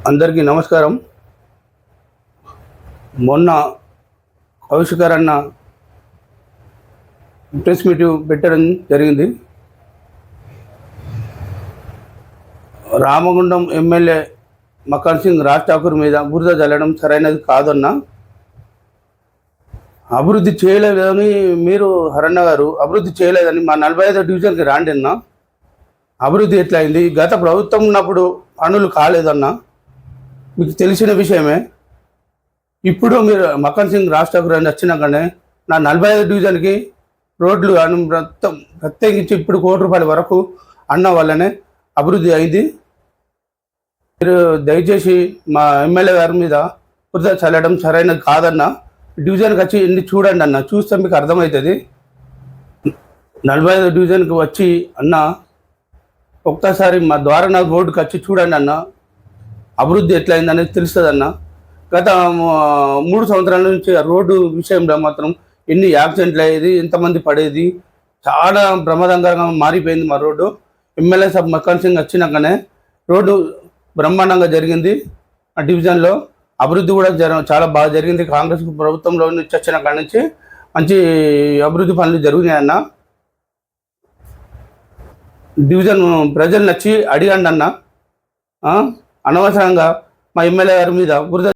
అందరికీ నమస్కారం. మొన్న కౌశికర్ అన్న ప్రెస్ మీట్ పెట్టడం జరిగింది. రామగుండం ఎమ్మెల్యే మక్కన్ సింగ్ రాజ్ ఠాకూర్ మీద బురద జల్లడం సరైనది కాదన్న. అభివృద్ధి చేయలేదని మీరు హరన్న గారు అభివృద్ధి చేయలేదని మా 45వ డివిజన్కి రాండి అన్న. అభివృద్ధి ఎట్లయింది? గత ప్రభుత్వం ఉన్నప్పుడు పనులు కాలేదన్న, మీకు తెలిసిన విషయమే. ఇప్పుడు మీరు మక్కన్ సింగ్ రాజ్ ఠాకూర్ అని వచ్చినాకనే నా 45వ డివిజన్కి రోడ్లు మొత్తం ప్రత్యేకించి ఇప్పుడు ₹1 కోటి వరకు అన్న వల్లనే అభివృద్ధి అయింది. మీరు దయచేసి మా ఎమ్మెల్యే గారి మీద బురద చల్లడం సరైనది కాదన్న. డివిజన్కి వచ్చి ఎన్ని చూడండి అన్న, చూస్తే మీకు అర్థమవుతుంది. 45వ డివిజన్కి వచ్చి అన్న ఒక్కసారి మా ద్వారనాథ్ రోడ్డుకి వచ్చి చూడండి అన్న, అభివృద్ధి ఎట్లయింది అనేది తెలుస్తుంది అన్న. గత 3 సంవత్సరాల నుంచి ఆ రోడ్డు విషయంలో మాత్రం ఎన్ని యాక్సిడెంట్లు అయ్యేది, ఎంతమంది పడేది, చాలా ప్రమాదకరంగా మారిపోయింది మా రోడ్డు. ఎమ్మెల్యే సాబ్ మక్కన్ సింగ్ వచ్చినాకనే రోడ్డు బ్రహ్మాండంగా జరిగింది. ఆ డివిజన్లో అభివృద్ధి కూడా చాలా బాగా జరిగింది. కాంగ్రెస్ ప్రభుత్వంలో నుంచి వచ్చిన కాడి నుంచి మంచి అభివృద్ధి పనులు జరిగినాయన్న. డివిజన్ ప్రజలు నచ్చి అడిగండి అన్న. అనవసరంగా మా ఎమ్మెల్యే గారి మీద బురద